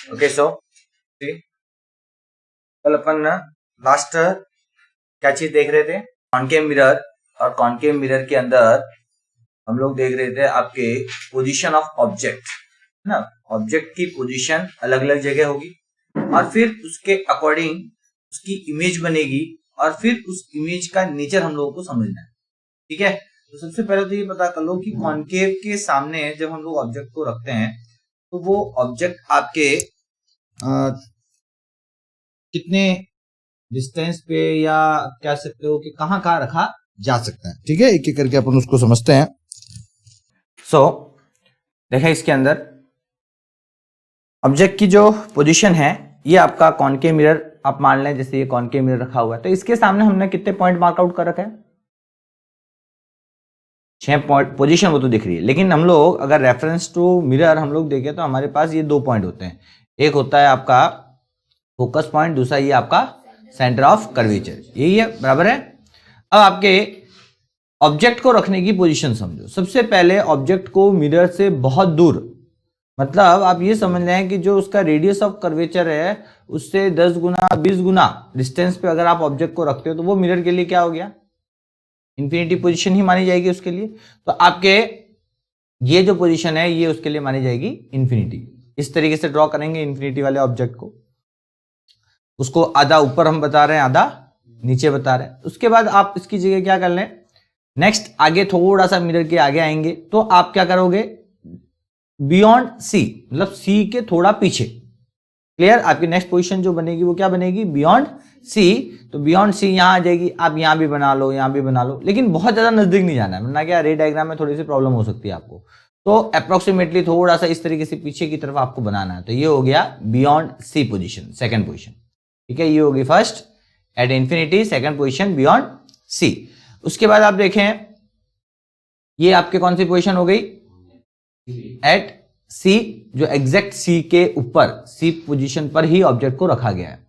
Okay so कल अपन last क्या चीज देख रहे थे, कॉनकेव मिरर, और कॉनकेव मिरर के अंदर हम लोग देख रहे थे आपके पोजीशन ऑफ ऑब्जेक्ट, है ना। ऑब्जेक्ट की पोजीशन अलग अलग जगह होगी और फिर उसके अकॉर्डिंग उसकी इमेज बनेगी और फिर उस इमेज का नेचर हम लोगों को समझना है, ठीक है। तो सबसे पहले तो ये पता कर लो कि कॉनकेव के सामने जब हम लोग ऑब्जेक्ट को रखते हैं तो वो ऑब्जेक्ट आपके कितने डिस्टेंस पे या कह सकते हो कि कहाँ कहाँ रखा जा सकता है, ठीक है। एक एक करके अपन उसको समझते हैं। देखा इसके अंदर ऑब्जेक्ट की जो पोजीशन है, ये आपका कॉनकेव मिरर आप मान लें, जैसे ये कॉनकेव मिरर रखा हुआ है, तो इसके सामने हमने कितने पॉइंट मार्कआउट कर रखा है, 6 पॉइंट पोजीशन वो तो दिख रही है। लेकिन हम लोग अगर रेफरेंस टू मिरर हम लोग देखें तो हमारे पास ये 2 पॉइंट होते हैं, एक होता है आपका फोकस पॉइंट, दूसरा ये आपका सेंटर ऑफ कर्वेचर, यही है, बराबर है। अब आपके ऑब्जेक्ट को रखने की पोजीशन समझो। सबसे पहले ऑब्जेक्ट को मिरर से बहुत दूर, मतलब आप ये समझ लें कि जो उसका रेडियस ऑफ कर्वेचर है उससे 10 गुना 20 गुना डिस्टेंस पे अगर आप ऑब्जेक्ट को रखते हो तो वो मिरर के लिए क्या हो गया, इंफिनिटी पोजीशन ही मानी जाएगी उसके लिए। तो आपके ये जो पोजीशन है ये उसके लिए मानी जाएगी इंफिनिटी। इस तरीके से ड्रॉ करेंगे इंफिनिटी वाले ऑब्जेक्ट को, उसको आधा ऊपर हम बता रहे हैं, आधा नीचे बता रहे हैं। उसके बाद आप इसकी जगह क्या कर लें, नेक्स्ट आगे थोड़ा सा मिरर के आगे आएंगे तो आप क्या करोगे, बियॉन्ड सी, मतलब सी के थोड़ा पीछे, क्लियर। आपकी नेक्स्ट पोजीशन जो बनेगी वो क्या बनेगी, बियॉन्ड सी। तो बियॉन्ड सी यहां आ जाएगी, आप यहां भी बना लो, यहां भी बना लो, लेकिन बहुत ज्यादा नजदीक नहीं जाना है, वरना क्या रे डायग्राम में थोड़ी सी प्रॉब्लम हो सकती है आपको। तो अप्रोक्सीमेटली थोड़ा सा इस तरीके से पीछे की तरफ आपको बनाना है। तो ये हो गया beyond C position, second position, ठीक है। ये होगी first at infinity, second position beyond C. उसके बाद आप देखें ये आपके कौन सी पोजीशन हो गई, एट सी, जो एग्जैक्ट सी के ऊपर, सी पोजीशन पर ही ऑब्जेक्ट को रखा गया है।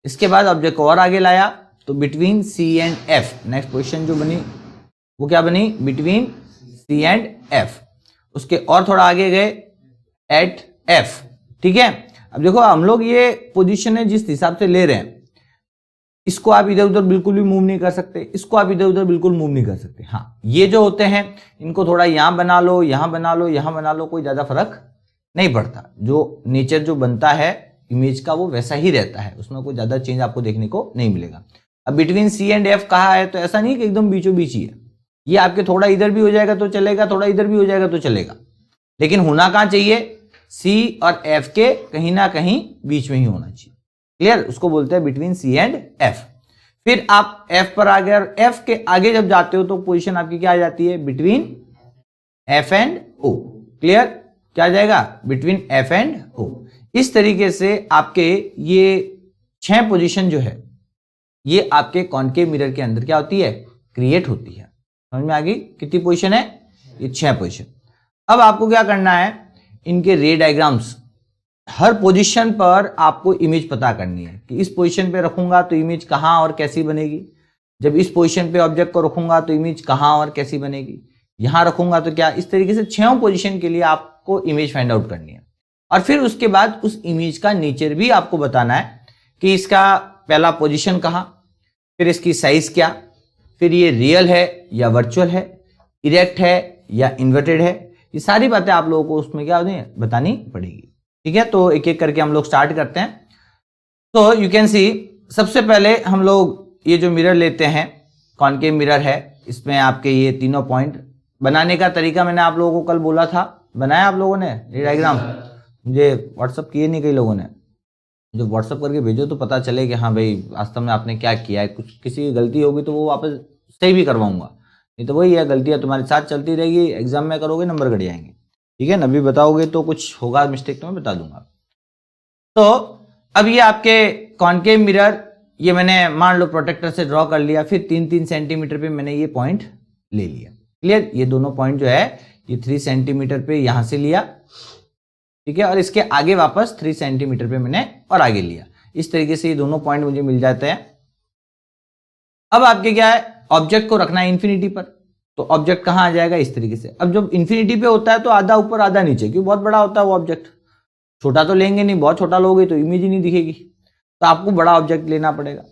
इसके बाद ऑब्जेक्ट को और आगे लाया तो between C and F, next position जो बनी वो क्या बनी, बिटवीन सी एंड एफ। उसके और थोड़ा आगे गए एट एफ, ठीक है। अब देखो हम लोग ये पोजीशन है जिस हिसाब से ले रहे हैं, इसको आप इधर उधर बिल्कुल भी मूव नहीं कर सकते, इसको आप इधर उधर बिल्कुल मूव नहीं कर सकते। हाँ, ये जो होते हैं इनको थोड़ा यहां बना लो, यहां बना लो, यहां बना लो, कोई ज्यादा फर्क नहीं पड़ता। जो नेचर जो बनता है इमेज का वो वैसा ही रहता है, उसमें कोई ज्यादा चेंज आपको देखने को नहीं मिलेगा। अब बिटवीन सी एंड एफ कहा है तो ऐसा नहीं कि एकदम बीचों बीच ही है, ये आपके थोड़ा इधर भी हो जाएगा तो चलेगा, थोड़ा इधर भी हो जाएगा तो चलेगा, लेकिन होना कहां चाहिए, सी और एफ के कहीं ना कहीं बीच में ही होना चाहिए, क्लियर। उसको बोलते हैं बिटवीन सी एंड एफ। फिर आप एफ पर आ गए और एफ के आगे जब जाते हो तो पोजीशन आपकी क्या आ जाती है, between F and O, clear. क्या आ जाएगा, बिटवीन एफ एंड ओ। इस तरीके से आपके ये 6 पोजीशन जो है ये आपके कॉनकेव मिरर के अंदर क्या होती है, क्रिएट होती है। समझ में आ गई कितनी पोजीशन है, ये 6 पोजीशन। अब आपको क्या करना है, इनके रे डायग्राम्स, हर पोजीशन पर आपको इमेज पता करनी है कि इस पोजीशन पे रखूंगा तो इमेज कहां और कैसी बनेगी, जब इस पोजीशन पे ऑब्जेक्ट को रखूंगा तो इमेज कहां और कैसी बनेगी, यहां रखूंगा तो क्या। इस तरीके से 6 पोजीशन के लिए आपको इमेज फाइंड आउट करनी है। और फिर उसके बाद उस इमेज का नेचर भी आपको बताना है कि इसका पहला पोजीशन कहां, फिर इसकी साइज क्या, फिर ये रियल है या वर्चुअल है, इरेक्ट है या इन्वर्टेड है, ये सारी बातें आप लोगों को उसमें क्या बतानी पड़ेगी, ठीक है। तो एक एक करके हम लोग स्टार्ट करते हैं। तो यू कैन सी, सबसे पहले हम लोग ये जो मिरर लेते हैं, कॉनकेव मिरर है, इसमें आपके ये तीनों पॉइंट बनाने का तरीका मैंने आप लोगों को कल बोला था, बनाया आप लोगों ने ये डायग्राम, मुझे व्हाट्सअप किए नहीं कई लोगों ने, जो व्हाट्सअप करके भेजो तो पता चले कि हाँ भाई वास्तव में आपने क्या किया है। कुछ किसी की गलती होगी तो वो वापस सही भी करवाऊंगा, नहीं तो वही है, गलतियां तुम्हारे साथ चलती रहेगी, एग्जाम में करोगे नंबर घट जाएंगे, ठीक है ना। अभी बताओगे तो कुछ होगा मिस्टेक तो मैं बता दूंगा। तो अब ये आपके कॉनकेव मिरर, ये मैंने मान लो प्रोटेक्टर से ड्रॉ कर लिया, फिर 3-3 सेंटीमीटर पे मैंने ये पॉइंट ले लिया, क्लियर। ये दोनों पॉइंट जो है ये 3 सेंटीमीटर पे यहां से लिया, ठीक है, और इसके आगे वापस 3 सेंटीमीटर पे मैंने और आगे लिया। इस तरीके से ये दोनों पॉइंट मुझे मिल जाते हैं। अब आपके क्या है, ऑब्जेक्ट को रखना है इंफिनिटी पर, तो ऑब्जेक्ट कहां आ जाएगा, इस तरीके से। अब जब इंफिनिटी पे होता है तो आधा ऊपर आधा नीचे, क्योंकि बहुत बड़ा होता है वो ऑब्जेक्ट, छोटा तो लेंगे नहीं, बहुत छोटा लोगे तो इमेज ही नहीं दिखेगी, तो आपको बड़ा ऑब्जेक्ट लेना पड़ेगा।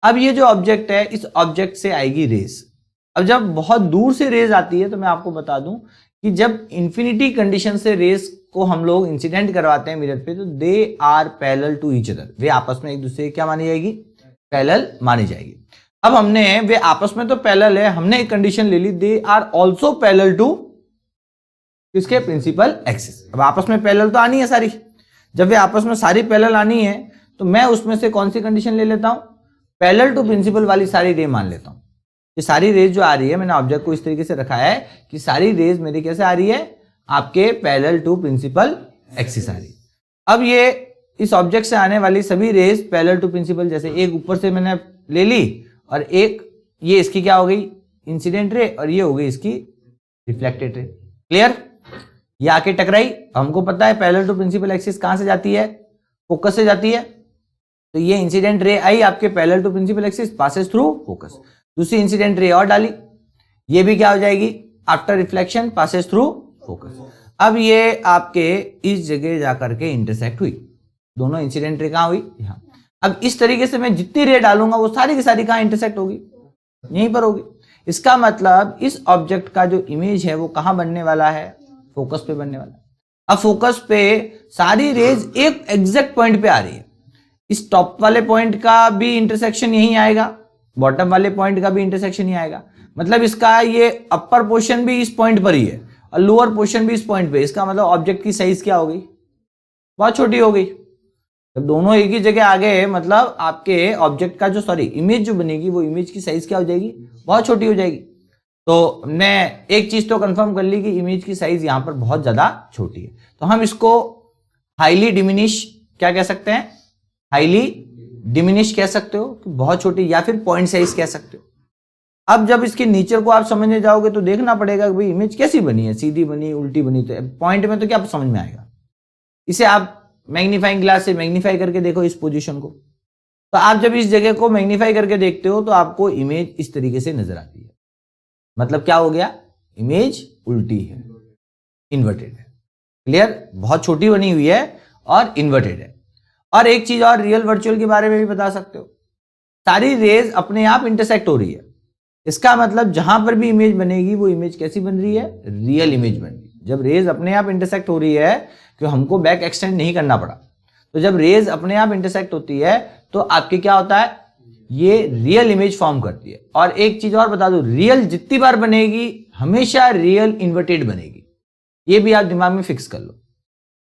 अब ये जो ऑब्जेक्ट है, इस ऑब्जेक्ट से आएगी रेज। अब जब बहुत दूर से रेज आती है तो मैं आपको बता दूं कि जब इंफिनिटी कंडीशन से रेज को हम लोग इंसिडेंट करवाते हैं मिरर पे, तो they are parallel to each other, they आपस में एक दूसरे क्या मानी जाएगी, पैरेलल मानी जाएगी। अब हमने, वे आपस में तो पैरेलल है, हमने एक कंडीशन ले ली, they are also parallel to किसके, प्रिंसिपल एक्सिस। अब आपस में पैरेलल तो आनी है सारी, जब वे आपस में सारी पैरेलल आनी है तो मैं उसमें से कौन सी कंडीशन ले लेता हूं, पैरेलल टू प्रिंसिपल वाली सारी रे मान लेता हूं। ये सारी रेज जो आ रही है, मैंने ऑब्जेक्ट को इस तरीके से रखा है कि सारी रेज मेरी कैसे आ रही है, आपके पैरेलल टू प्रिंसिपल एक्सिस आ रही है। अब ये इस ऑब्जेक्ट से आने वाली सभी रेज पैरेलल टू प्रिंसिपल, जैसे एक ऊपर से मैंने ले ली और एक ये इसकी क्या हो गई, इंसिडेंट रे, और ये हो गई इसकी रिफ्लेक्टेड रे। क्लियर, ये आके टकराई। हमको पता है पैरेलल टू प्रिंसिपल एक्सिस कहां से जाती है, फोकस से जाती है, तो ये इंसिडेंट रे आई आपके parallel to principal axis, passes through focus. दूसरी इंसिडेंट रे और डाली, ये भी क्या हो जाएगी, after reflection passes through focus. अब ये आपके इस जगह जाकर के इंटरसेक्ट हुई, दोनों इंसिडेंट रे कहां हुई, यहां। अब इस तरीके से मैं जितनी रे डालूंगा वो सारी की सारी कहां इंटरसेक्ट होगी, यहीं पर होगी। इसका मतलब इस ऑब्जेक्ट का जो इमेज है वो कहां बनने वाला है, फोकस पे बनने वाला है। अब फोकस पे सारी रेज एक एग्जैक्ट पॉइंट पे आ रही है, इस टॉप वाले पॉइंट का भी इंटरसेक्शन यहीं आएगा, बॉटम वाले पॉइंट का भी इंटरसेक्शन ही आएगा। मतलब इसका ये अपर पोर्शन भी इस पॉइंट पर ही है और लोअर पोर्शन भी इस पॉइंट पे। इसका मतलब ऑब्जेक्ट की साइज क्या हो गई, बहुत छोटी हो गई। जब दोनों एक ही जगह आ गए, मतलब आपके ऑब्जेक्ट का जो इमेज जो बनेगी, वो इमेज की साइज क्या हो जाएगी, बहुत छोटी हो जाएगी। तो हमने एक चीज तो कंफर्म कर ली कि इमेज की साइज यहां पर बहुत ज्यादा छोटी है। तो हम इसको हाईली डिमिनिश क्या कह सकते हैं, हाईली डिमिनिश कह सकते हो कि बहुत छोटी, या फिर पॉइंट साइज कह सकते हो। अब जब इसके नेचर को आप समझने जाओगे तो देखना पड़ेगा कि भाई इमेज कैसी बनी है, सीधी बनी, उल्टी बनी, तो पॉइंट में तो क्या समझ में आएगा। इसे आप मैग्नीफाइंग ग्लास से मैग्नीफाई करके देखो इस पोजीशन को, तो आप जब इस जगह को मैग्नीफाई करके देखते हो तो आपको इमेज इस तरीके से नजर आती है। मतलब क्या हो गया, इमेज उल्टी है, इन्वर्टेड है। क्लियर, बहुत छोटी बनी हुई है और इन्वर्टेड है। और एक चीज और रियल वर्चुअल के बारे में भी बता सकते हो, सारी रेज अपने आप इंटरसेक्ट हो रही है। इसका मतलब जहां पर भी इमेज बनेगी वो इमेज कैसी बन रही है, रियल इमेज बन रही है। जब रेज अपने आप इंटरसेक्ट हो रही है, क्योंकि हमको बैक एक्सटेंड नहीं करना पड़ा, तो जब रेज अपने आप इंटरसेक्ट होती है तो आपके क्या होता है, ये रियल इमेज फॉर्म करती है। और एक चीज और बता दो, रियल जितनी बार बनेगी हमेशा रियल इन्वर्टेड बनेगी, ये भी आप दिमाग में फिक्स कर लो।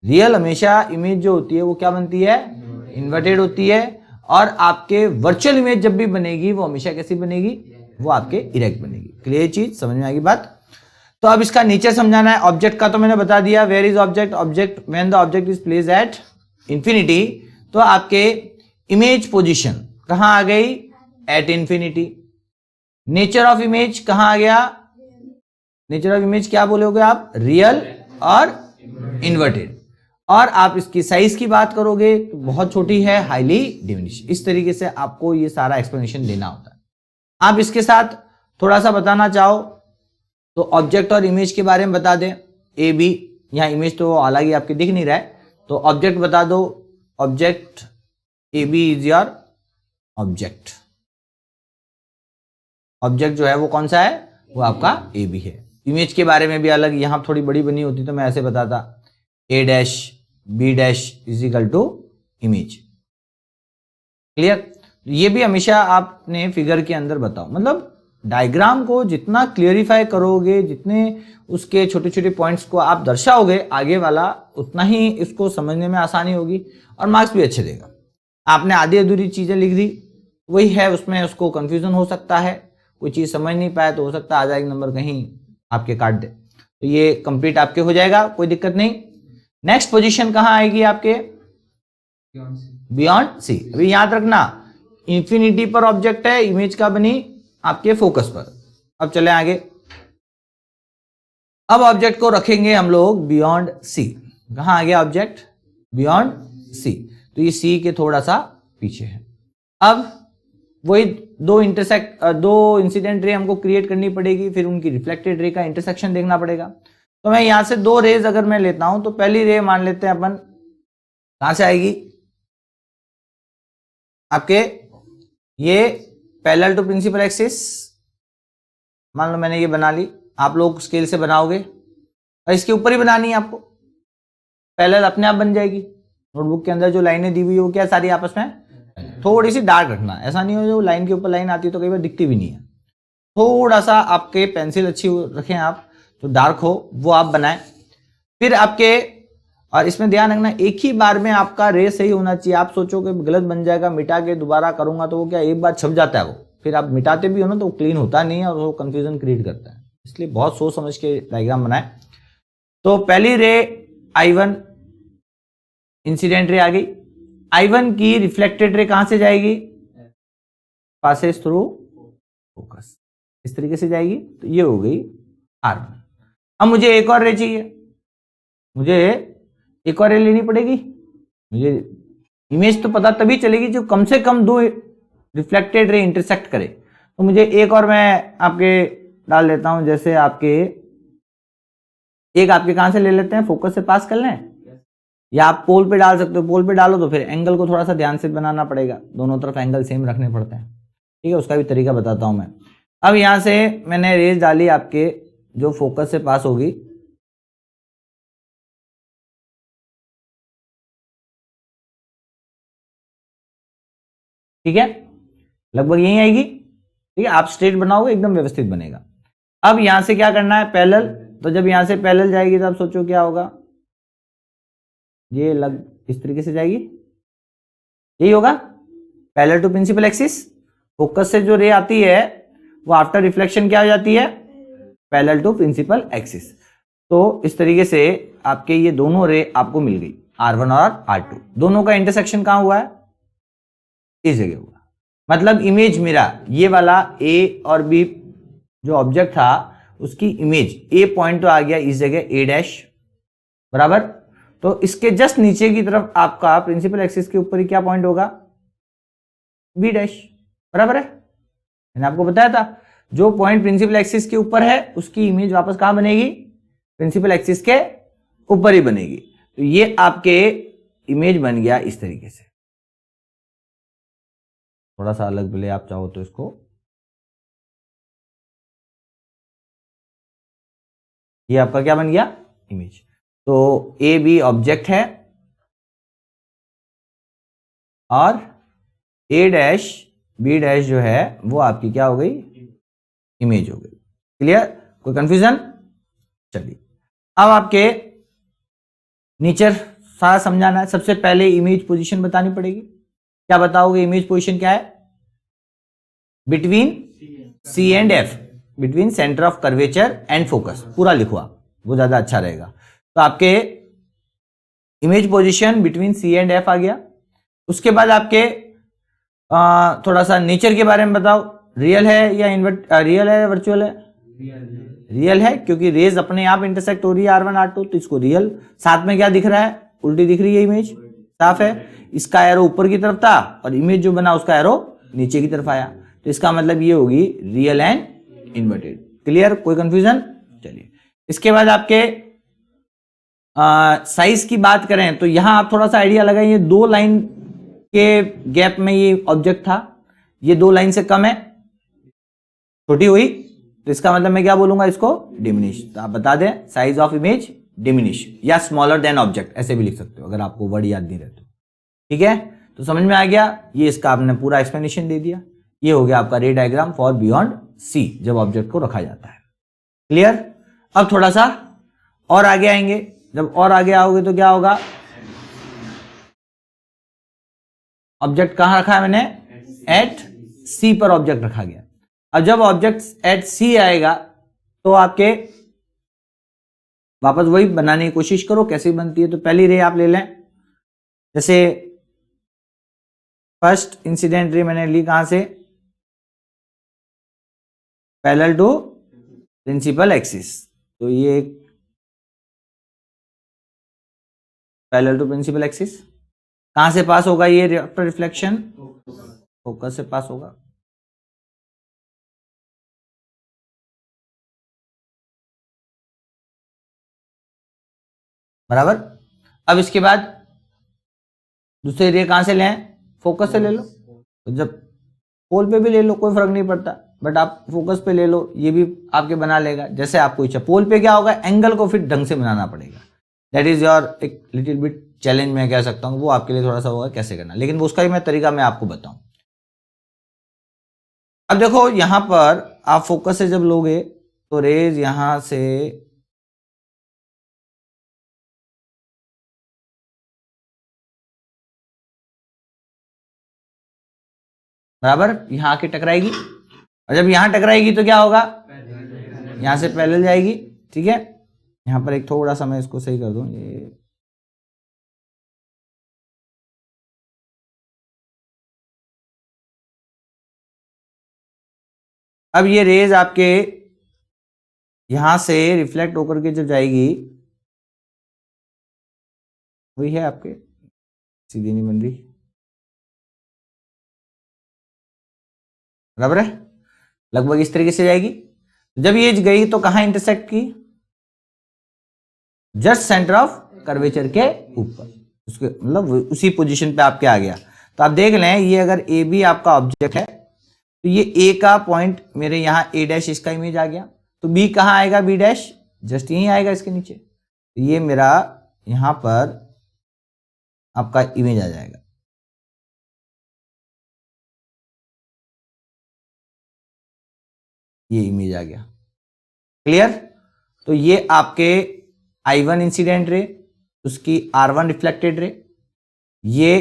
रियल हमेशा इमेज जो होती है वो क्या बनती है, इन्वर्टेड होती है। और आपके वर्चुअल इमेज जब भी बनेगी वो हमेशा कैसी बनेगी, वो आपके इरेक्ट बनेगी। क्लियर चीज, समझ में आएगी बात। तो अब इसका नेचर समझाना है। ऑब्जेक्ट का तो मैंने बता दिया, where is object, object when the object is placed at infinity. तो आपके इमेज पोजीशन कहां आ गई, at infinity. Nature of image कहां आ गया, नेचर ऑफ इमेज क्या बोलोगे आप, रियल और इन्वर्टेड। और आप इसकी साइज की बात करोगे तो बहुत छोटी है, हाईली डिमिनिश। इस तरीके से आपको ये सारा एक्सप्लेनेशन देना होता है। आप इसके साथ थोड़ा सा बताना चाहो तो ऑब्जेक्ट और इमेज के बारे में बता दें। ए बी, यहाँ इमेज तो हालांकि आपके दिख नहीं रहा है, तो ऑब्जेक्ट बता दो। Object A B is your object. Object जो है वो कौन सा है, वो आपका ए बी है। इमेज के बारे में भी अलग, यहां थोड़ी बड़ी बनी होती तो मैं ऐसे बताता, A dash B dash is equal to image. Clear, ये भी हमेशा आपने फिगर के अंदर बताओ। मतलब डायग्राम को जितना क्लियरिफाई करोगे, जितने उसके छोटे छोटे पॉइंट्स को आप दर्शाओगे आगे वाला, उतना ही इसको समझने में आसानी होगी और मार्क्स भी अच्छे देगा। आपने आधी अधूरी चीजें लिख दी, वही है, उसमें उसको कंफ्यूजन हो सकता है, कोई चीज समझ नहीं पाए तो हो सकता है आधा एक नंबर कहीं आपके काट दे। तो ये कंप्लीट आपके हो जाएगा, कोई दिक्कत नहीं। नेक्स्ट पोजीशन कहां आएगी आपके, बियॉन्ड सी। अभी याद रखना, इंफिनिटी पर ऑब्जेक्ट है, इमेज का बनी आपके फोकस पर। अब चले आगे। अब ऑब्जेक्ट को रखेंगे हम लोग बियॉन्ड सी। कहां आ गया ऑब्जेक्ट, बियॉन्ड सी। तो ये सी के थोड़ा सा पीछे है। अब वही दो इंसिडेंट रे हमको क्रिएट करनी पड़ेगी, फिर उनकी रिफ्लेक्टेड रे का इंटरसेक्शन देखना पड़ेगा। तो मैं यहां से दो रेज अगर मैं लेता हूं तो पहली रे मान लेते हैं अपन कहां से आएगी आपके, ये पैरेलल टू प्रिंसिपल एक्सिस, मान लो मैंने ये बना ली, आप लोग स्केल से बनाओगे और इसके ऊपर ही बनानी है आपको, पैरेलल अपने आप बन जाएगी। नोटबुक के अंदर जो लाइनें दी हुई है वो क्या सारी आपस में, थोड़ी सी डार्क रखना, ऐसा नहीं हो जो लाइन के ऊपर लाइन आती है तो कई बार दिखती भी नहीं है, थोड़ा सा आपके पेंसिल अच्छी रखें आप, तो डार्क हो वो आप बनाएं। फिर आपके, और इसमें ध्यान रखना एक ही बार में आपका रे सही होना चाहिए। आप सोचो कि गलत बन जाएगा, मिटा के दोबारा करूंगा तो वो क्या एक बार छप जाता है, वो फिर आप मिटाते भी हो ना तो क्लीन होता नहीं है और वो कंफ्यूजन क्रिएट करता है। इसलिए बहुत सोच समझ के डायग्राम बनाए। तो पहली रे I1 इंसिडेंट रे आ गई, I1 की रिफ्लेक्टेड रे कहां से जाएगी, पासेस थ्रू फोकस, इस तरीके से जाएगी। तो ये हो गई R1। अब मुझे एक और रे चाहिए, मुझे एक और रे लेनी पड़ेगी। मुझे इमेज तो पता तभी चलेगी जो कम से कम दो रिफ्लेक्टेड रे इंटरसेक्ट करे। तो मुझे एक और मैं आपके डाल देता हूं, जैसे आपके एक आपके कहां से ले लेते हैं, फोकस से पास कर लें, या आप पोल पे डाल सकते हो। पोल पे डालो तो फिर एंगल को थोड़ा सा ध्यान से बनाना पड़ेगा, दोनों तरफ एंगल सेम रखने पड़ते हैं, ठीक है, उसका भी तरीका बताता हूं मैं। अब यहां से मैंने रेज डाली आपके जो फोकस से पास होगी, ठीक है, लगभग यही आएगी, ठीक है। आप स्ट्रेट बनाओगे एकदम व्यवस्थित बनेगा। अब यहां से क्या करना है, पैरेलल, तो जब यहां से पैरेलल जाएगी तो आप सोचो क्या होगा, ये लग इस तरीके से जाएगी, यही होगा parallel to principal axis. Focus से जो रे आती है वो आफ्टर रिफ्लेक्शन क्या हो जाती है, पैरेलल टू प्रिंसिपल एक्सिस। तो इस तरीके से आपके ये दोनों रे आपको मिल गई, R1 और R2, दोनों का इंटरसेक्शन कहां हुआ है, इस जगह हुआ। मतलब इमेज मेरा ये वाला A और B जो ऑब्जेक्ट था उसकी इमेज A पॉइंट तो आ गया इस जगह A' बराबर। तो इसके जस्ट नीचे की तरफ आपका प्रिंसिपल एक्सिस के ऊपर ही क्या पॉइंट होगा, B' बराबर है। मैंने आपको बताया था जो पॉइंट प्रिंसिपल एक्सिस के ऊपर है उसकी इमेज वापस कहां बनेगी, प्रिंसिपल एक्सिस के ऊपर ही बनेगी। तो ये आपके इमेज बन गया इस तरीके से। थोड़ा सा अलग भले आप चाहो तो इसको, ये आपका क्या बन गया, इमेज। तो ए बी ऑब्जेक्ट है और A' B' जो है वो आपकी क्या हो गई, इमेज हो गई। क्लियर, कोई कंफ्यूजन, चलिए अब आपके नेचर सारा समझाना है। सबसे पहले इमेज पोजीशन बतानी पड़ेगी। क्या बताओगे, इमेज पोजीशन क्या है, between C and F, between centre of curvature and focus, पूरा लिखो आप, वो ज्यादा अच्छा रहेगा। तो आपके image position between C and F आ गया। उसके बाद आपके थोड़ा सा नेचर के बारे में बताओ, रियल है या रियल है या वर्चुअल है, रियल है क्योंकि रेज अपने आप इंटरसेक्ट हो रही है R1 R2, तो इसको रियल। साथ में क्या दिख रहा है, उल्टी दिख रही है इमेज, साफ है। इसका एरो ऊपर की तरफ था और इमेज जो बना उसका एरो नीचे की तरफ आया, तो इसका मतलब ये होगी रियल एंड इन्वर्टेड। क्लियर, कोई कंफ्यूजन, चलिए। इसके बाद आपके साइज की बात करें तो यहां आप थोड़ा सा आइडिया लगाइए, 2 लाइन के गैप में ये ऑब्जेक्ट था, ये 2 लाइन से कम है, छोटी हुई, तो इसका मतलब मैं क्या बोलूंगा, इसको डिमिनिश। तो आप बता दें साइज ऑफ इमेज डिमिनिश या स्मॉलर देन ऑब्जेक्ट, ऐसे भी लिख सकते हो अगर आपको वर्ड याद नहीं रहते। ठीक है, तो समझ में आ गया, ये इसका आपने पूरा एक्सप्लेनेशन दे दिया। ये हो गया आपका रे डायग्राम फॉर बियॉन्ड सी, जब ऑब्जेक्ट को रखा जाता है। क्लियर, अब थोड़ा सा और आगे आएंगे। जब और आगे आओगे तो क्या होगा, ऑब्जेक्ट कहां रखा है मैंने, एट सी पर ऑब्जेक्ट रखा गया। अब जब ऑब्जेक्ट एट सी आएगा तो आपके वापस वही बनाने की कोशिश करो, कैसे बनती है। तो पहली रे आप ले लें, जैसे फर्स्ट इंसिडेंट रे मैंने ली कहां से, पैरेलल टू प्रिंसिपल एक्सिस। तो ये पैरेलल टू प्रिंसिपल एक्सिस कहां से पास होगा, ये आफ्टर रिफ्लेक्शन फोकस से पास होगा। बराबर। अब इसके बाद दूसरी रे कहाँ से लें, फोकस से ले लो। तो जब पोल पे भी ले लो कोई फर्क नहीं पड़ता, बट आप फोकस पे ले लो, ये भी आपके बना लेगा जैसे आपको इच्छा। पोल पे क्या होगा, एंगल को फिर ढंग से बनाना पड़ेगा, दैट इज योर एक लिटिल बिट चैलेंज मैं कह सकता हूँ, वो आपके लिए थोड़ा सा होगा कैसे करना, लेकिन वो उसका ही मैं तरीका मैं आपको बताऊं। अब देखो यहां पर आप फोकस से जब लोगे तो रेज यहां से बराबर यहां आके टकराएगी, और जब यहां टकराएगी तो क्या होगा, यहां से पैरेलल जाएगी, ठीक है। यहां पर एक थोड़ा सा मैं इसको सही कर दूं, ये अब ये रेज आपके यहां से रिफ्लेक्ट होकर के जब जाएगी, वही है आपके, सीधी नहीं बन रही, बराबर है, लगभग इस तरीके से जाएगी। जब ये गई तो कहां इंटरसेक्ट की, जस्ट सेंटर ऑफ कर्वेचर के ऊपर, उसके मतलब उसी पोजीशन पे आपके आ गया। तो आप देख लें, ये अगर ए बी आपका ऑब्जेक्ट है तो ये ए का पॉइंट मेरे यहाँ ए डैश इसका इमेज आ गया, तो बी कहाँ आएगा, बी डैश जस्ट यहीं आएगा इसके नीचे, तो ये मेरा यहां पर आपका इमेज आ जाएगा। ये इमेज आ गया, क्लियर। तो ये आपके I1 इंसिडेंट रे, उसकी R1 रिफ्लेक्टेड रे, ये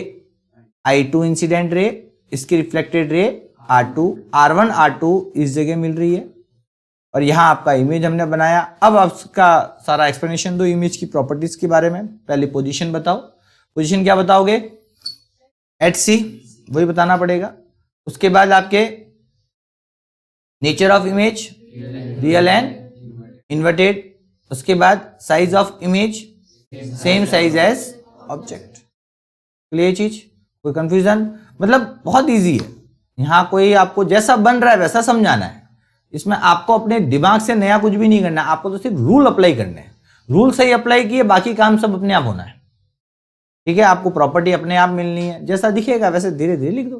I2 इंसिडेंट रे, इसकी reflected ray R2, R1 R2 इस जगह मिल रही है, और यहां आपका इमेज हमने बनाया। अब आपका सारा एक्सप्लेनेशन दो इमेज की प्रॉपर्टीज के बारे में। पहले पोजीशन बताओ, पोजीशन क्या बताओगे, एट सी, वही बताना पड़ेगा। उसके बाद आपके nature of image, real and inverted. उसके बाद size of image, same size as object. Clear चीज, कोई कंफ्यूजन, मतलब बहुत इजी है, यहां कोई आपको जैसा बन रहा है वैसा समझाना है, इसमें आपको अपने दिमाग से नया कुछ भी नहीं करना है, आपको तो सिर्फ रूल अप्लाई करने हैं, रूल सही अप्लाई किए बाकी काम सब अपने आप होना है, ठीक है। आपको प्रॉपर्टी अपने आप मिलनी है, जैसा दिखेगा वैसे धीरे धीरे लिख दो,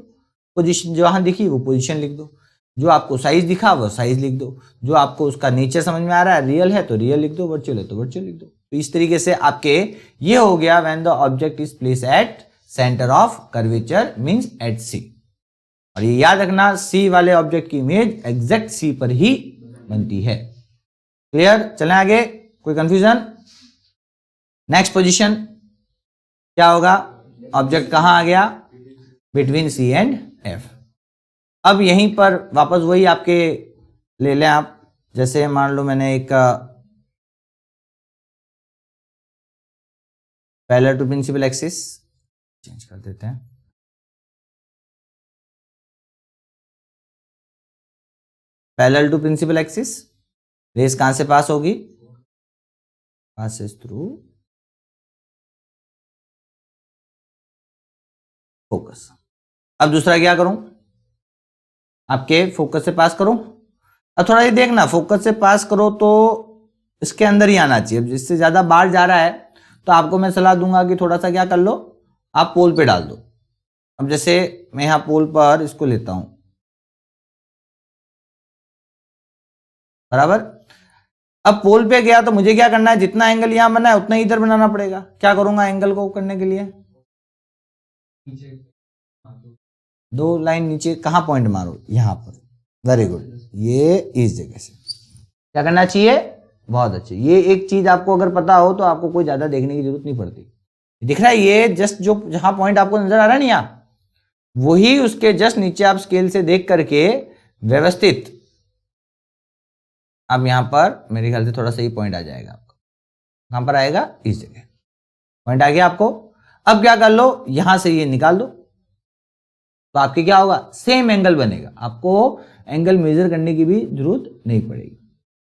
पोजीशन जहां दिखी वो पोजीशन लिख दो, जो आपको साइज दिखा वो साइज लिख दो, जो आपको उसका नेचर समझ में आ रहा है, रियल है तो रियल लिख दो, वर्चुअल है तो वर्चुअल लिख दो। तो इस तरीके से आपके ये हो गया when the object is place at centre of curvature means at C. और ये याद रखना, सी वाले ऑब्जेक्ट की इमेज एग्जैक्ट सी पर ही बनती है। क्लियर, चलें आगे, कोई कंफ्यूजन। नेक्स्ट पोजीशन क्या होगा, ऑब्जेक्ट कहां आ गया, बिटवीन सी एंड एफ। अब यहीं पर वापस वही आपके ले लें आप, जैसे मान लो मैंने एक parallel to principal axis change कर देते हैं, parallel to principal axis, rays कहां से पास होगी, पासेस थ्रू फोकस। अब दूसरा क्या करूं, आपके फोकस से पास करो। अब थोड़ा ये देखना, फोकस से पास करो तो इसके अंदर ही आना चाहिए, जिससे ज्यादा बाहर जा रहा है तो आपको मैं सलाह दूंगा कि थोड़ा सा क्या कर लो, आप पोल पे डाल दो। अब जैसे मैं यहां पोल पर इसको लेता हूं, बराबर। अब पोल पे गया तो मुझे क्या करना है, जितना एंगल यहां बना है उतना ही इधर बनाना पड़ेगा। क्या करूंगा एंगल को करने के लिए, दो लाइन नीचे, कहां पॉइंट मारो, यहां पर, वेरी गुड, ये इस जगह से क्या करना चाहिए, बहुत अच्छे। ये एक चीज आपको अगर पता हो तो आपको कोई ज्यादा देखने की जरूरत नहीं पड़ती। दिख रहा है ये जस्ट जो जहां पॉइंट आपको नजर आ रहा है ना यहाँ, वही उसके जस्ट नीचे आप स्केल से देख करके व्यवस्थित, अब यहां पर मेरे ख्याल से थोड़ा सा ही पॉइंट आ जाएगा आपको, कहां पर आएगा, इस जगह पॉइंट आ गया आपको। अब क्या कर लो, यहां से ये निकाल दो, तो आपके क्या होगा, सेम एंगल बनेगा, आपको एंगल मेजर करने की भी जरूरत नहीं पड़ेगी,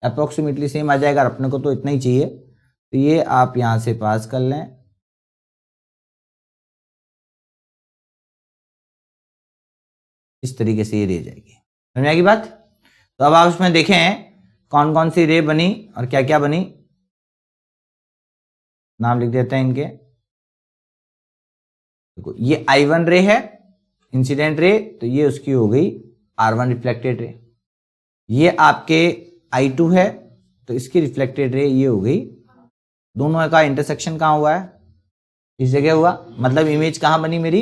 अप्रोक्सीमेटली सेम आ जाएगा। अपने को तो इतना ही चाहिए, तो ये आप यहां से पास कर लें, इस तरीके से ये रे जाएगी, समझ में आएगी बात। तो अब आप उसमें देखें कौन कौन सी रे बनी और क्या क्या बनी, नाम लिख देते हैं इनके। देखो ये I1 रे है इंसिडेंट रे, तो ये उसकी हो गई R1 रिफ्लेक्टेड रे। ये आपके I2 है, तो इसकी रिफ्लेक्टेड रे ये हो गई। दोनों का इंटरसेक्शन कहाँ हुआ है? इस जगह हुआ, मतलब इमेज कहाँ बनी मेरी?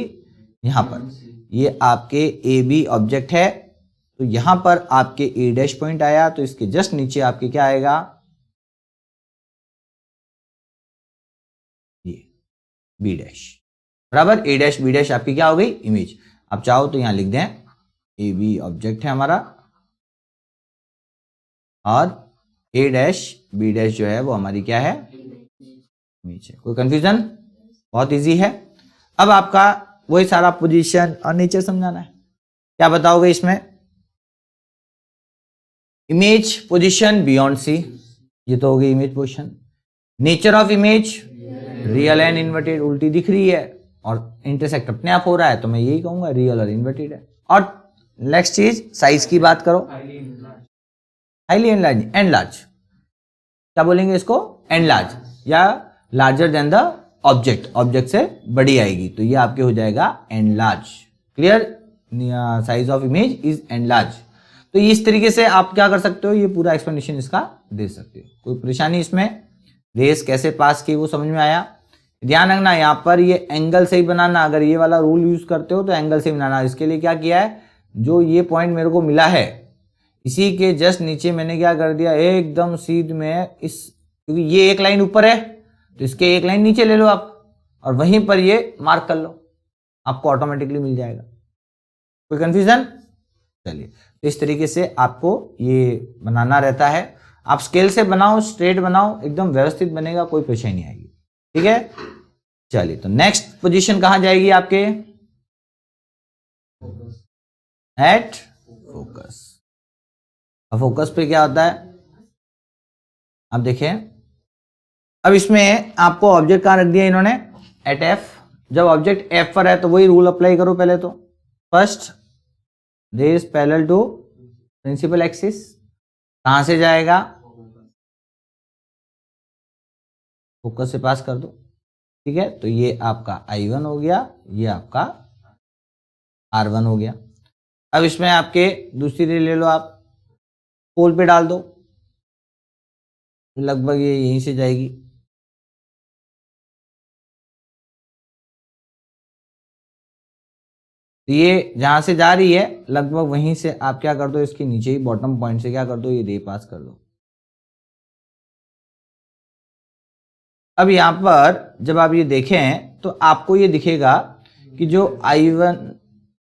यहाँ पर। ये आपके ए बी ऑब्जेक्ट है, तो यहां पर आपके ए डैश पॉइंट आया, तो इसके जस्ट नीचे आपके क्या आएगा? ये बी डैश, बराबर। ए डैश बी डैश आपकी क्या हो गई? इमेज। आप चाहो तो यहां लिख दें ए बी ऑब्जेक्ट है हमारा, और ए डैश बी डैश जो है वो हमारी क्या है? इमेज है। कोई कंफ्यूजन? बहुत इजी है। अब आपका वही सारा पोजीशन और नेचर समझाना है। क्या बताओगे इसमें? इमेज पोजीशन बियॉन्ड सी, ये तो हो गई image position. Nature of image real and inverted, उल्टी दिख रही है और इंटरसेक्ट अपने आप हो रहा है, तो मैं यही कहूंगा रियल और इन्वर्टेड है। और नेक्स्ट चीज, साइज की बात करो, हाईली एनलार्ज, क्या बोलेंगे इसको? एनलार्ज, या larger than the object, object से बड़ी आएगी, तो ये आपके हो जाएगा enlarge. Clear? Size of image is enlarge. तो इस तरीके से आप क्या कर सकते हो, ये पूरा एक्सप्लेनेशन इसका दे सकते हो। कोई परेशानी इसमें? रेस कैसे पास की वो समझ में आया? ध्यान रखना यहाँ पर ये एंगल से ही बनाना, अगर ये वाला रूल यूज करते हो तो एंगल से ही बनाना। इसके लिए क्या किया है, जो ये पॉइंट मेरे को मिला है इसी के जस्ट नीचे मैंने क्या कर दिया, एकदम सीध में इस, क्योंकि ये एक लाइन ऊपर है तो इसके एक लाइन नीचे ले लो आप, और वहीं पर ये मार्क कर लो, आपको ऑटोमेटिकली मिल जाएगा। कोई कंफ्यूजन? चलिए, तो इस तरीके से आपको ये बनाना रहता है। आप स्केल से बनाओ, स्ट्रेट बनाओ, एकदम व्यवस्थित बनेगा, कोई परेशानी नहीं आएगी। ठीक है, चलिए, तो नेक्स्ट पोजीशन कहां जाएगी आपके? At focus. अब फोकस पे क्या होता है, आप देखें। अब इसमें आपको ऑब्जेक्ट कहां रख दिया इन्होंने? At F. जब ऑब्जेक्ट एफ पर है तो वही रूल अप्लाई करो पहले। तो first, they is parallel to principal axis. कहां से जाएगा? फोकस से पास कर दो। ठीक है, तो ये आपका I1 हो गया, ये आपका R1 हो गया। अब इसमें आपके दूसरी रे ले लो, आप पोल पे डाल दो, लगभग ये यहीं से जाएगी। तो ये जहां से जा रही है लगभग वहीं से आप क्या कर दो, इसके नीचे ही बॉटम पॉइंट से क्या कर दो, ये रे पास कर दो। अब यहां पर जब आप ये देखें तो आपको ये दिखेगा कि जो I1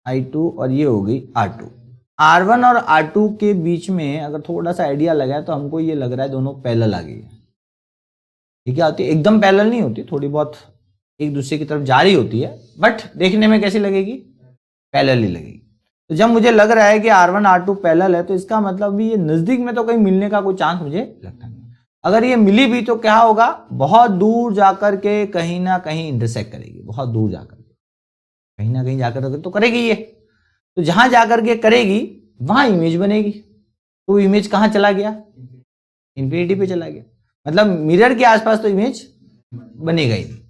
I2 और ये हो गई R2, R1 और R2 के बीच में अगर थोड़ा सा आइडिया लगा तो हमको ये लग रहा है दोनों पैरेलल आ गई है। ये क्या होती है, एकदम पैरेलल नहीं होती, थोड़ी बहुत एक दूसरे की तरफ जा रही होती है, बट देखने में कैसी लगेगी? पैरेलल ही लगेगी। तो जब मुझे लग रहा है कि R1 R2 पैरेलल है तो इसका मतलब भी ये नजदीक में तो कहीं मिलने का कोई चांस मुझे लगता नहीं। अगर ये मिली भी तो क्या होगा, बहुत दूर जाकर के कहीं ना कहीं इंटरसेक्ट करेगी, बहुत दूर जाकर के कहीं ना कहीं जाकर तो करेगी ये। तो जहां जाकर के करेगी वहां इमेज बनेगी। तो इमेज कहां चला गया? इंफिनिटी पे चला गया। मतलब मिरर के आसपास तो इमेज बनेगा ही नहीं,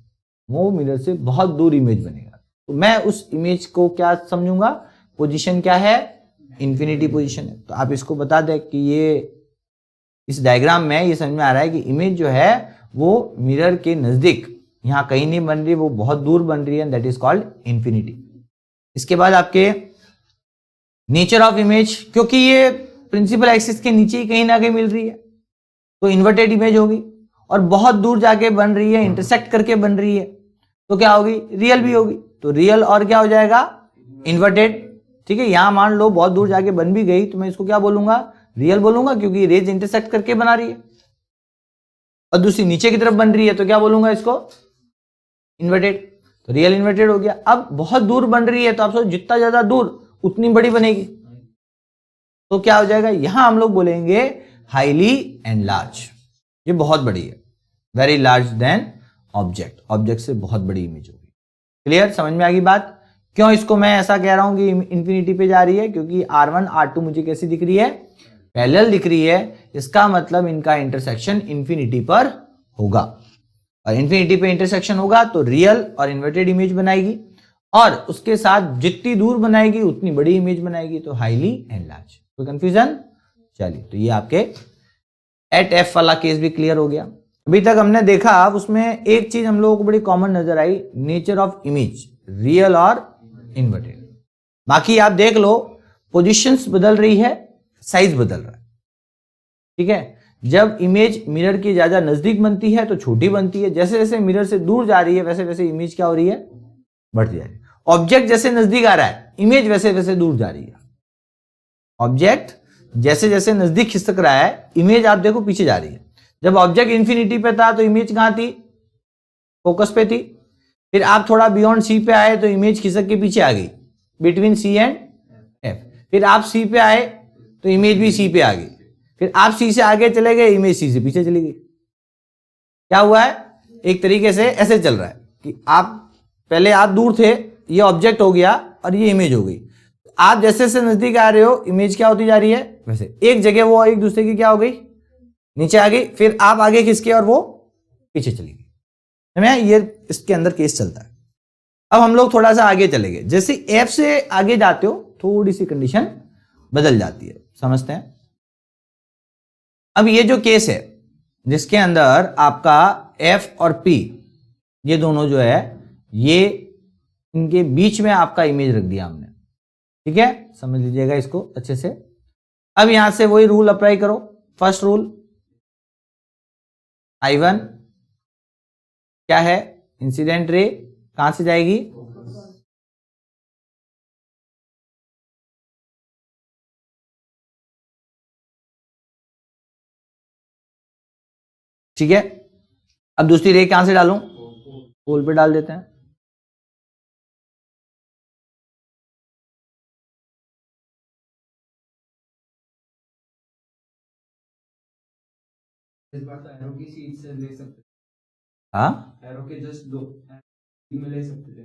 वो मिरर से बहुत दूर इमेज बनेगा। तो मैं उस इमेज को क्या समझूंगा, पोजीशन क्या है? इंफिनिटी पोजीशन है। तो आप इसको बता दें कि ये इस डायग्राम में ये समझ में आ रहा है कि इमेज जो है वो मिरर के नजदीक यहाँ कहीं नहीं बन रही, वो बहुत दूर बन रही है, दैट इज कॉल्ड इंफिनिटी। इसके बाद आपके नेचर ऑफ इमेज, क्योंकि ये प्रिंसिपल एक्सिस के नीचे ही कहीं ना कहीं मिल रही है तो इन्वर्टेड इमेज होगी, और बहुत दूर जाके बन रही है, इंटरसेक्ट करके बन रही है, तो क्या होगी? रियल भी होगी। तो रियल और क्या हो जाएगा? इन्वर्टेड। ठीक है, यहां मान लो बहुत दूर जाके बन भी गई तो मैं इसको क्या बोलूंगा? रियल बोलूंगा, क्योंकि रेज इंटरसेक्ट करके बना रही है। और दूसरी नीचे की तरफ बन रही है तो क्या बोलूंगा इसको? इन्वर्टेड। तो रियल इन्वर्टेड हो गया। अब बहुत दूर बन रही है तो आप सोचो जितना ज्यादा दूर उतनी बड़ी बनेगी, तो क्या हो जाएगा? यहां हम लोग बोलेंगे हाईली एनलार्ज, ये बहुत बड़ी है, very large than object, object से बहुत बड़ी इमेज होगी। क्लियर? समझ में आ गई बात? क्यों इसको मैं ऐसा कह रहा हूं कि इंफिनिटी पे जा रही है? क्योंकि R1 R2 मुझे कैसी दिख रही है? पैरेलल दिख रही है। इसका मतलब इनका इंटरसेक्शन इंफिनिटी पर होगा, और इंफिनिटी पे इंटरसेक्शन होगा तो रियल और इन्वर्टेड इमेज बनाएगी। और उसके साथ जितनी दूर बनाएगी उतनी बड़ी इमेज बनाएगी, तो हाईली एनलार्ज। कोई कंफ्यूजन? चलिए, तो ये आपके एट एफ वाला केस भी क्लियर हो गया। अभी तक हमने देखा उसमें एक चीज हम लोगों को बड़ी कॉमन नजर आई, नेचर ऑफ इमेज, रियल और इन्वर्टेड। बाकी आप देख लो, पोजीशंस बदल रही है, साइज बदल रहा है, ठीक है। जब इमेज मिरर की ज्यादा नजदीक बनती है तो छोटी बनती है, जैसे जैसे मिरर से दूर जा रही है वैसे वैसे इमेज क्या हो रही है, बढ़ती जा रही है। ऑब्जेक्ट जैसे नजदीक आ रहा है, इमेज वैसे वैसे दूर जा रही है। ऑब्जेक्ट जैसे जैसे नजदीक खिसक रहा है, इमेज आप देखो पीछे जा रही है। जब ऑब्जेक्ट इंफिनिटी पे था तो इमेज कहां थी, फोकस पे थी। फिर आप थोड़ा बियॉन्ड सी पे आए तो इमेज खिसक के पीछे आ गई, बिटवीन सी एंड एफ। फिर आप सी पे आए तो इमेज भी सी पे आ गई। फिर आप सी से आगे चले गए, इमेज सी से पीछे चली गई। क्या हुआ है, एक तरीके से ऐसे चल रहा है कि आप पहले आप दूर थे, ये ऑब्जेक्ट हो गया और ये इमेज हो गई। आप जैसे जैसे नजदीक आ रहे हो, इमेज क्या होती जा रही है, वैसे एक जगह वो एक दूसरे की क्या हो गई, नीचे आ गई। फिर आप आगे खिसके और वो पीछे चली गई। ये इसके अंदर केस चलता है। अब हम लोग थोड़ा सा आगे चले गए, जैसे एफ से आगे जाते हो थोड़ी सी कंडीशन बदल जाती है, समझते हैं। अब ये जो केस है जिसके अंदर आपका एफ और पी ये दोनों जो है, ये इनके बीच में आपका इमेज रख दिया हमने, ठीक है, समझ लीजिएगा इसको अच्छे से। अब यहां से वही रूल अप्लाई करो। फर्स्ट रूल I1 क्या है, इंसिडेंट रे कहां से जाएगी, ठीक है। अब दूसरी रे कहां से डालूं, पोल पे डाल देते हैं। इस बार तो एरो की सीट से ले सकते, हाँ, एरो के जस्ट दो में ले सकते थे,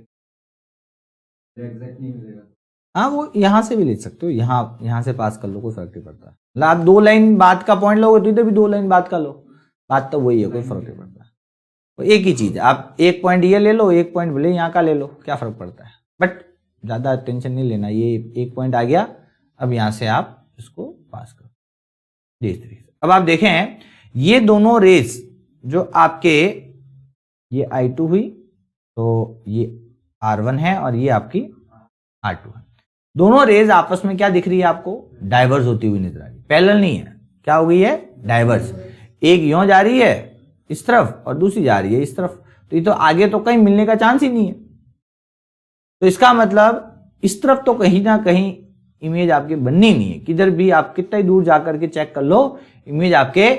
एग्जैक्ट नहीं मिलेगा। हाँ, वो यहां से भी ले सकते हो, यहां से पास कर लो, कोई फर्क नहीं पड़ता। मतलब आप 2 लाइन बाद का पॉइंट लोगे तो इधर भी 2 लाइन बाद का लो, बात तो वही है, कोई फर्क नहीं पड़ता। वो एक ही चीज है, आप एक पॉइंट ये ले लो, एक पॉइंट भले यहाँ का ले लो, क्या फर्क पड़ता है। बट ज्यादा टेंशन नहीं लेना, ये एक पॉइंट आ गया, अब यहां से आप इसको पास करो इस तरीके से। अब आप देखें ये दोनों रेस जो आपके, ये I2 हुई तो ये R1 है और ये आपकी R2 है। दोनों रेज आपस में क्या दिख रही है आपको, डाइवर्स होती हुई नजर आ रही है, पैरेलल नहीं है, क्या हो गई है, डाइवर्स। एक यूं जा रही है इस तरफ और दूसरी जा रही है इस तरफ, तो ये तो आगे तो कहीं मिलने का चांस ही नहीं है। तो इसका मतलब इस तरफ तो कहीं ना कहीं इमेज आपके बननी नहीं है, किधर भी आप कितना ही दूर जाकर के चेक कर लो, इमेज आपके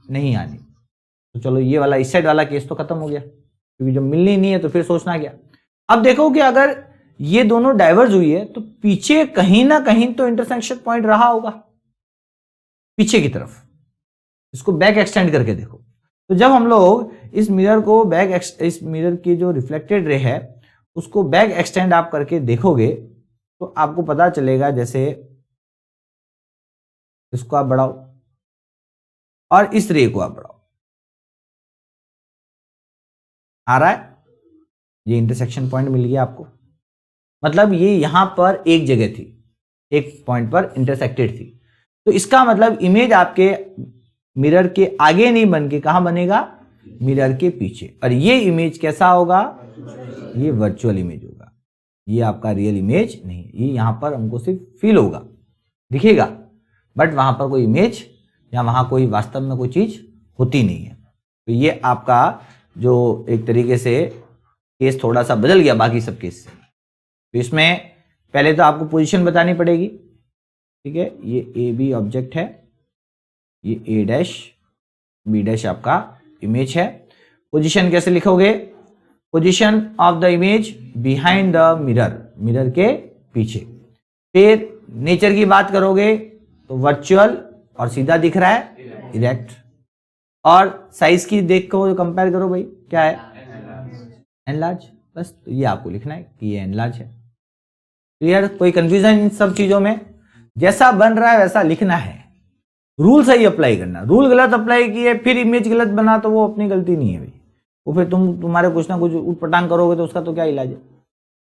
नहीं आनी। तो चलो ये वाला इस साइड वाला केस तो खत्म हो गया, क्योंकि जब मिलनी नहीं है तो फिर सोचना क्या। अब देखो कि अगर ये दोनों डाइवर्ज हुई है तो पीछे कहीं ना कहीं तो इंटरसेक्शन पॉइंट रहा होगा, पीछे की तरफ। इसको बैक एक्सटेंड करके देखो, तो जब हम लोग इस मिरर को इस मिरर की जो रिफ्लेक्टेड रे है उसको बैक एक्सटेंड आप करके देखोगे तो आपको पता चलेगा, जैसे इसको आप बढ़ाओ और इस रे को आप बढ़ाओ, आ रहा है, ये इंटरसेक्शन पॉइंट मिल गया आपको। मतलब ये यहां पर एक जगह थी, एक पॉइंट पर इंटरसेक्टेड थी, तो इसका मतलब इमेज आपके मिरर के आगे नहीं बन के कहां बनेगा, मिरर के पीछे। और ये इमेज कैसा होगा, ये वर्चुअल इमेज होगा, ये आपका रियल इमेज नहीं है। ये यहां पर हमको सिर्फ फील होगा, दिखेगा, बट वहां पर कोई इमेज या वहां कोई वास्तव में कोई चीज होती नहीं है। तो ये आपका जो एक तरीके से केस थोड़ा सा बदल गया बाकी सब केस से। तो इसमें पहले तो आपको पोजीशन बतानी पड़ेगी, ठीक है। ये ए बी ऑब्जेक्ट है, ये ए डैश बी डैश आपका इमेज है। पोजीशन कैसे लिखोगे, position of the image behind the mirror, mirror के पीछे। फिर नेचर की बात करोगे तो वर्चुअल और सीधा दिख रहा है, इरेक्ट। और साइज की देखो, कंपेयर करो भाई, क्या है, एनलार्ज। बस तो ये आपको लिखना है कि ये एनलार्ज है। क्लियर, कोई कंफ्यूजन इन सब चीजों में, जैसा बन रहा है वैसा लिखना है, रूल सही अप्लाई करना। रूल गलत अप्लाई किए फिर इमेज गलत बना तो वो अपनी गलती नहीं है भाई, वो फिर तुम्हारे कुछ ना कुछ उटपटांग करोगे तो उसका तो क्या इलाज है।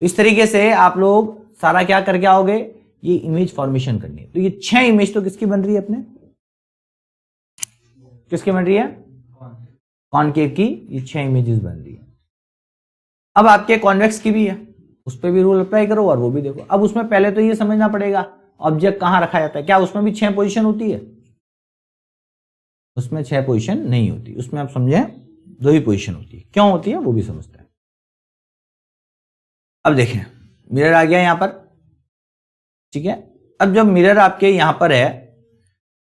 इस तरीके से आप लोग सारा क्या करके आओगे, ये इमेज फॉर्मेशन करनी है। तो ये 6 इमेज तो किसकी बन रही है अपने, किसकी बन रही है, कॉनकेव की, ये 6 इमेजेस बन रही है। अब आपके कॉन्वेक्स की भी है, उस पर भी रूल अप्लाई करो और वो भी देखो। अब उसमें पहले तो ये समझना पड़ेगा ऑब्जेक्ट कहां रखा जाता है। क्या उसमें भी 6 पोजीशन होती है, उसमें 6 पोजीशन नहीं होती, उसमें आप समझे 2 ही पोजीशन होती है। क्यों होती है वो भी समझते हैं। अब देखें मिरर आ गया यहां पर, ठीक है। अब जब मिरर आपके यहां पर है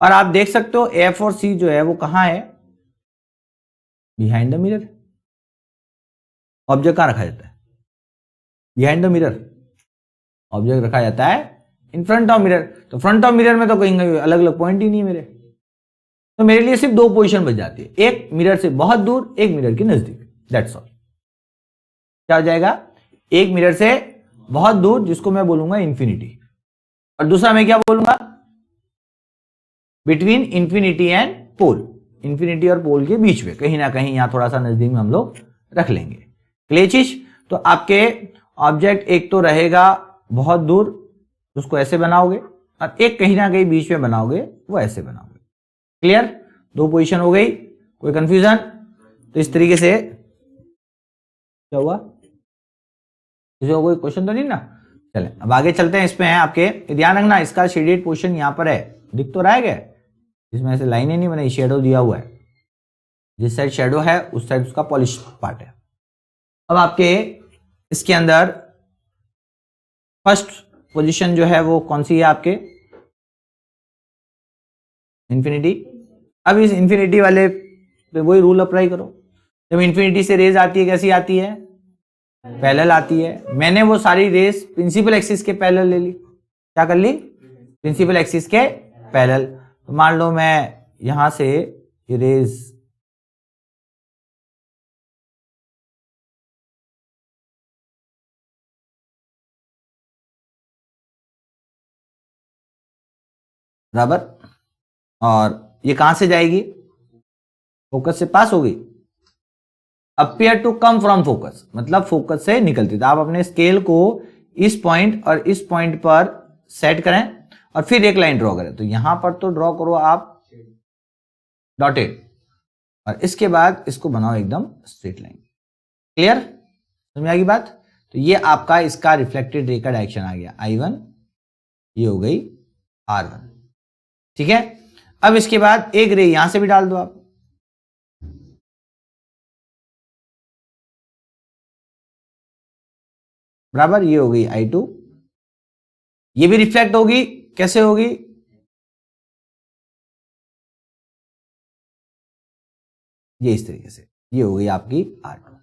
और आप देख सकते हो एफ और सी जो है वो कहां है, बिहाइंड द मिरर। ऑब्जेक्ट कहां रखा जाता है, बिहाइंड द मिरर। ऑब्जेक्ट रखा जाता है इन फ्रंट ऑफ मिरर। तो फ्रंट ऑफ मिरर में तो कहीं अलग अलग पॉइंट ही नहीं है मेरे, तो मेरे लिए सिर्फ 2 पोजीशन बच जाती है, एक मिरर से बहुत दूर, एक मिरर के नजदीक, दैट्स ऑल। क्या हो जाएगा, एक मिरर से बहुत दूर जिसको मैं बोलूंगा इंफिनिटी, और दूसरा मैं क्या बोलूंगा, between infinity and pole. Infinity और पोल के बीच में कहीं ना कहीं यहां थोड़ा सा नजदीक में हम लोग रख लेंगे। क्लियर चीज। तो आपके ऑब्जेक्ट एक तो रहेगा बहुत दूर, उसको ऐसे बनाओगे, और एक कहीं ना कहीं बीच में बनाओगे, वो ऐसे बनाओगे। क्लियर, 2 पोजीशन हो गई। कोई कंफ्यूजन? तो इस तरीके से क्या हुआ, किसी को कोई क्वेश्चन तो नहीं ना। चले अब आगे चलते हैं। इसमें है आपके, ध्यान रखना इसका शेडेड पोर्शन यहां पर है, दिख तो रहा है क्या, इसमें ऐसे लाइनें नहीं बनाई, शेडो दिया हुआ है, जिस साइड शेडो है उस साइड उसका पॉलिश पार्ट है। अब आपके इसके अंदर फर्स्ट पोजीशन जो है वो कौन सी है आपके, इंफिनिटी। अब इस इंफिनिटी वाले पे वही रूल अप्लाई करो। जब इंफिनिटी से रेज आती है कैसी आती है, पैरेलल आती है। मैंने वो सारी रेज प्रिंसिपल एक्सिस के पैरेलल ले ली। क्या कर ली, प्रिंसिपल एक्सिस के पैरेलल। तो मान लो मैं यहां से ये रेज बराबर, और ये कहां से जाएगी, फोकस से पास होगी। Appear to come from focus, मतलब फोकस से निकलती। तो आप अपने स्केल को इस पॉइंट और इस पॉइंट पर सेट करें और फिर एक लाइन ड्रॉ करें। तो यहां पर तो ड्रॉ करो आप डॉटेड, और इसके बाद इसको बनाओ एकदम स्ट्रेट लाइन। क्लियर, समझ आ गई बात। तो ये आपका इसका रिफ्लेक्टेड रे का डायरेक्शन आ गया I1, ये हो गई R1, ठीक है। अब इसके बाद एक रे यहां से भी डाल दो आप, बराबर, ये हो गई I2, ये भी रिफ्लेक्ट होगी। कैसे होगी, ये इस तरीके से, ये हो गई आपकी R2।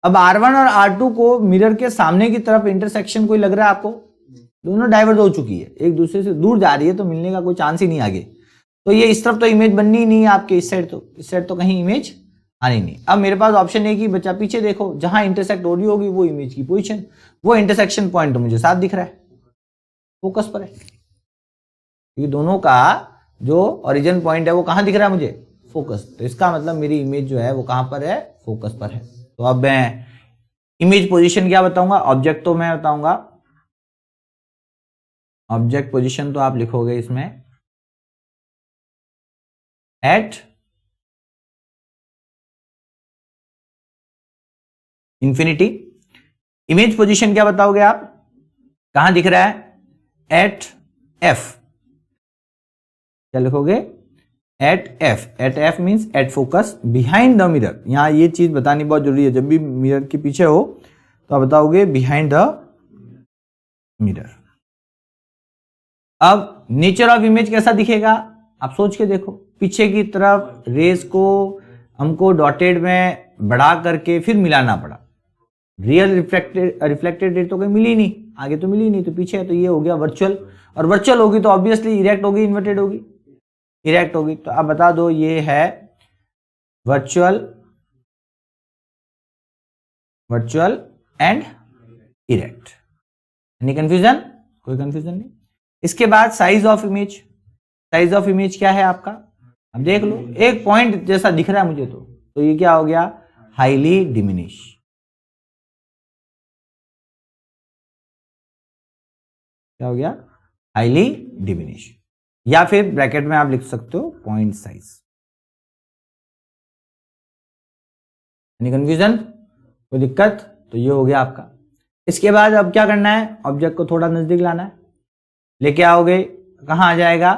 अब R1 और R2 को मिरर के सामने की तरफ इंटरसेक्शन कोई लग रहा है आपको, दोनों डाइवर्ज हो चुकी है, एक दूसरे से दूर जा रही है, तो मिलने का कोई चांस ही नहीं आगे। तो ये इस तरफ तो इमेज बननी ही नहीं है आपके, इस साइड तो कहीं इमेज आनी नहीं। अब मेरे पास ऑप्शन है कि बच्चा पीछे देखो, जहां इंटरसेक्ट हो रही होगी वो इमेज की पोजीशन, वो इंटरसेक्शन पॉइंट तो मुझे साफ दिख रहा है, फोकस पर है। ये दोनों का जो ओरिजिन पॉइंट है वो कहां दिख रहा है मुझे, फोकस। तो इसका मतलब मेरी इमेज जो है वो कहां पर है, फोकस पर है। तो अब मैं इमेज पोजीशन क्या बताऊंगा, ऑब्जेक्ट तो मैं बताऊंगा, ऑब्जेक्ट पोजीशन तो आप लिखोगे इसमें एट इंफिनिटी। इमेज पोजीशन क्या बताओगे आप, कहां दिख रहा है, एट एफ। क्या लिखोगे, at F. At F means at focus behind the mirror. यहां ये चीज बतानी बहुत जरूरी है, जब भी मिरर के पीछे हो तो आप बताओगे बिहाइंड द मिरर। अब नेचर ऑफ इमेज कैसा दिखेगा, आप सोच के देखो, पीछे की तरफ रेस को हमको डॉटेड में बढ़ा करके फिर मिलाना पड़ा। रियल रिफ्लेक्टेड रे तो कहीं मिली नहीं, आगे तो मिली नहीं, तो पीछे है, तो ये हो गया वर्चुअल। और वर्चुअल होगी तो ऑब्वियसली इरेक्ट होगी, इन्वर्टेड होगी, इरेक्ट होगी। तो आप बता दो ये है virtual, virtual and erect. Any confusion, कोई कंफ्यूजन नहीं। इसके बाद size of image, size of image क्या है आपका, अब देख लो, एक पॉइंट जैसा दिख रहा है मुझे, तो ये क्या हो गया, हाईली डिमिनिश। क्या हो गया, हाईली डिमिनिश, या फिर ब्रैकेट में आप लिख सकते हो पॉइंट साइज। एनी कंफ्यूजन, कोई दिक्कत? तो ये हो गया आपका। इसके बाद अब क्या करना है, ऑब्जेक्ट को थोड़ा नजदीक लाना है, लेके आओगे, कहां आ जाएगा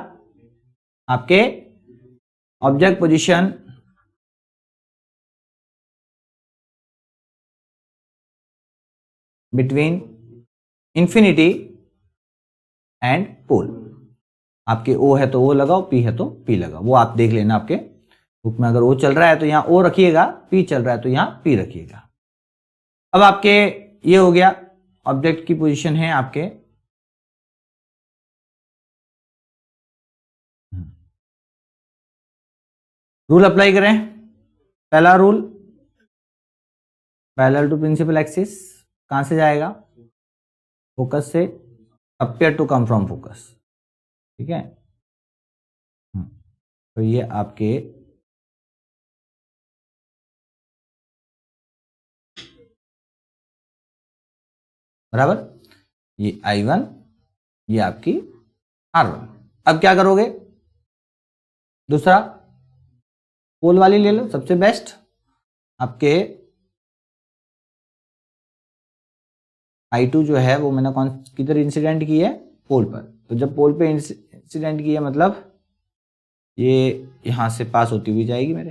आपके object position between infinity and pole. आपके ओ है तो ओ लगाओ, पी है तो पी लगाओ, वो आप देख लेना आपके बुक में। अगर ओ चल रहा है तो यहां ओ रखिएगा, पी चल रहा है तो यहां पी रखिएगा। अब आपके ये हो गया, ऑब्जेक्ट की पोजीशन है आपके रूल अप्लाई करें। पहला rule, parallel to principal axis, कहां से जाएगा, फोकस से, appear to come from focus, ठीक है। तो ये आपके बराबर, ये I1, ये आपकी R1। अब क्या करोगे, दूसरा पोल वाली ले लो, सबसे बेस्ट। आपके I2 जो है वो मैंने कौन किधर इंसिडेंट की है, पोल पर। तो जब पोल पे इंसिडेंट की है मतलब ये यहां से पास होती हुई जाएगी मेरे,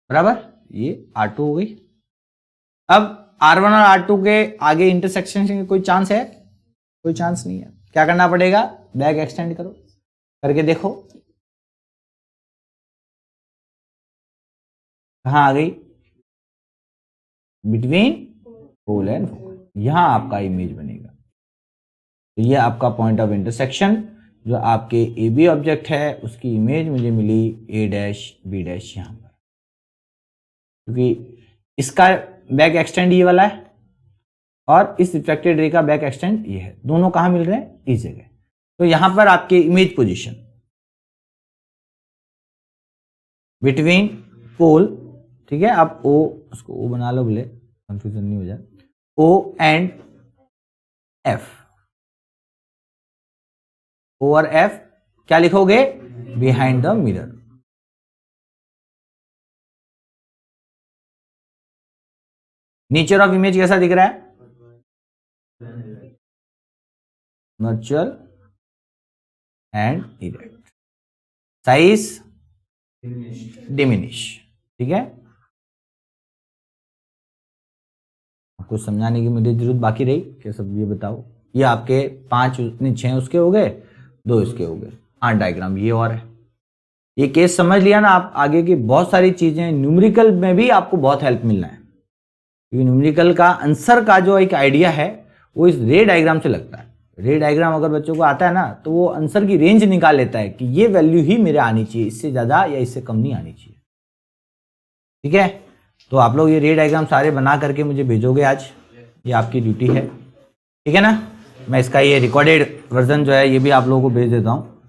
बराबर, ये R2 हो गई। अब R1 और R2 के आगे इंटरसेक्शन के कोई चांस है, कोई चांस नहीं है। क्या करना पड़ेगा, बैक एक्सटेंड करो, करके देखो कहां आ गई, बिटवीन पोल एंड फोकस, यहां आपका इमेज बनेगा। तो ये आपका पॉइंट ऑफ इंटरसेक्शन, जो आपके ए बी ऑब्जेक्ट है उसकी इमेज मुझे मिली A डैश B डैश यहां पर, क्योंकि इसका बैक एक्सटेंड ये वाला है और इस रिफ्लेक्टेड रे का बैक एक्सटेंड ये है, दोनों कहां मिल रहे हैं, इस जगह। तो यहां पर आपके इमेज पोजीशन बिटवीन पोल, ठीक है, आप ओ, उसको ओ बना लो बोले, कंफ्यूजन नहीं हो जाए, ओ एंड एफ, ओ और एफ क्या लिखोगे, behind the mirror. Nature of image कैसा दिख रहा है, नर्चुरल एंड इरेक्ट, साइज डिमिनिश, ठीक है। आपको समझाने की मुझे जरूरत बाकी रही कि सब ये बताओ, ये आपके 5 6 उसके हो गए, 2 इसके हो गए, 8 डायग्राम ये और है। ये केस समझ लिया ना आप, आगे की बहुत सारी चीजें न्यूमेरिकल में भी आपको बहुत हेल्प मिलना है, क्योंकि न्यूमेरिकल का आंसर का जो एक आइडिया है वो इस रे डायग्राम से लगता है। रे डायग्राम अगर बच्चों को आता है ना तो वो आंसर की रेंज निकाल लेता है कि ये वैल्यू ही मेरे आनी चाहिए, इससे ज्यादा या इससे कम नहीं आनी चाहिए, ठीक है। तो आप लोग ये रे डायग्राम सारे बना करके मुझे भेजोगे आज, ये आपकी ड्यूटी है, ठीक है ना। मैं इसका ये रिकॉर्डेड वर्जन जो है ये भी आप लोगों को भेज देता हूँ।